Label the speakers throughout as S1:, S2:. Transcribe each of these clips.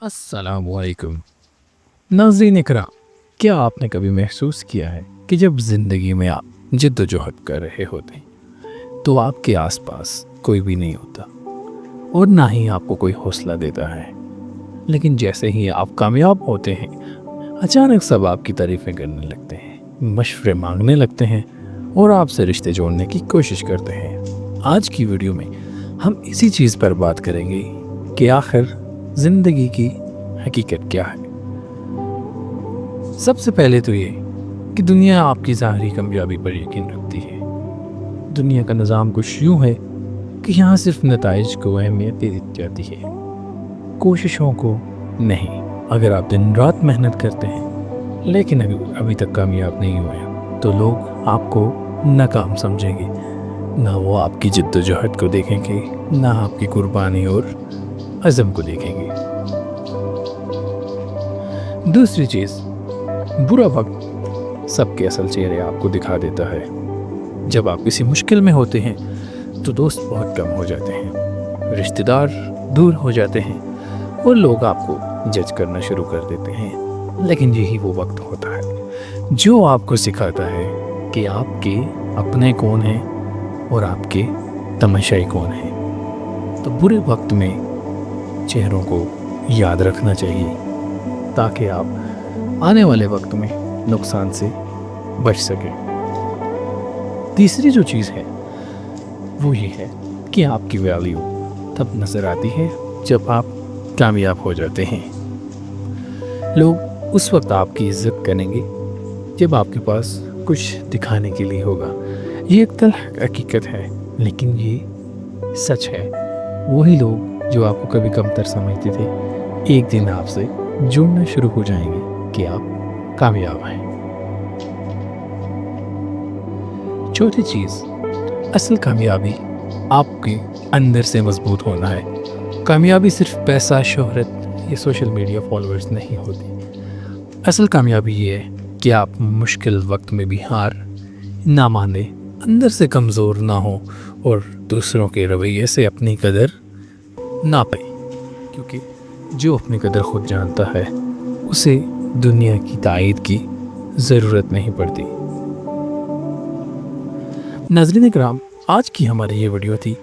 S1: अस्सलाम वालेकुम। नाज़रीन इकराम, क्या आपने कभी महसूस किया है कि जब ज़िंदगी में आप जद्दोजहद कर रहे होते हैं तो आपके आसपास कोई भी नहीं होता और ना ही आपको कोई हौसला देता है, लेकिन जैसे ही आप कामयाब होते हैं अचानक सब आपकी तारीफ़ें करने लगते हैं, मशवरे मांगने लगते हैं और आपसे रिश्ते जोड़ने की कोशिश करते हैं। आज की वीडियो में हम इसी चीज़ पर बात करेंगे कि आखिर ज़िंदगी की हकीकत क्या है। सबसे पहले तो ये कि दुनिया आपकी ज़ाहरी कामयाबी पर यकीन रखती है। दुनिया का निज़ाम कुछ यूँ है कि यहाँ सिर्फ नताइज को अहमियत दे दी जाती है, कोशिशों को नहीं। अगर आप दिन रात मेहनत करते हैं लेकिन अभी तक कामयाब नहीं हुए तो लोग आपको नाकाम समझेंगे। ना वो आपकी जद्दोजहद को देखेंगे, ना आपकी कुर्बानी और अज़म को देखेंगे। दूसरी चीज़, बुरा वक्त सबके असल चेहरे आपको दिखा देता है। जब आप किसी मुश्किल में होते हैं तो दोस्त बहुत कम हो जाते हैं, रिश्तेदार दूर हो जाते हैं और लोग आपको जज करना शुरू कर देते हैं। लेकिन यही वो वक्त होता है जो आपको सिखाता है कि आपके अपने कौन हैं और आपके तमाशाई कौन हैं। तो बुरे वक्त में चेहरों को याद रखना चाहिए ताकि आप आने वाले वक्त में नुकसान से बच सकें। तीसरी जो चीज़ है वो ये है कि आपकी वैल्यू तब नज़र आती है जब आप कामयाब हो जाते हैं। लोग उस वक्त आपकी इज़्ज़त करेंगे जब आपके पास कुछ दिखाने के लिए होगा। ये एक तरह हकीकत है, लेकिन ये सच है। वही लोग जो आपको कभी कमतर समझते थे एक दिन आपसे जुड़ना शुरू हो जाएंगे कि आप कामयाब हैं। चौथी चीज़, असल कामयाबी आपके अंदर से मजबूत होना है। कामयाबी सिर्फ पैसा, शोहरत या सोशल मीडिया फॉलोअर्स नहीं होती। असल कामयाबी ये है कि आप मुश्किल वक्त में भी हार ना माने, अंदर से कमज़ोर ना हो और दूसरों के रवैये से अपनी कदर ना पाए, क्योंकि जो अपनी कदर खुद जानता है उसे दुनिया की तायीद की ज़रूरत नहीं पड़ती। नाज़रीन इकराम, आज की हमारी ये वीडियो थी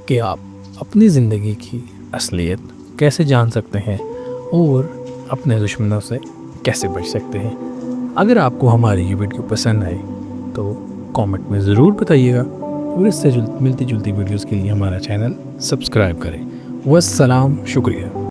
S1: कि आप अपनी ज़िंदगी की असलियत कैसे जान सकते हैं और अपने दुश्मनों से कैसे बच सकते हैं। अगर आपको हमारी ये वीडियो पसंद आए तो कमेंट में ज़रूर बताइएगा और इससे मिलती जुलती वीडियोस के लिए हमारा चैनल सब्सक्राइब करें। वस्सलाम, शुक्रिया।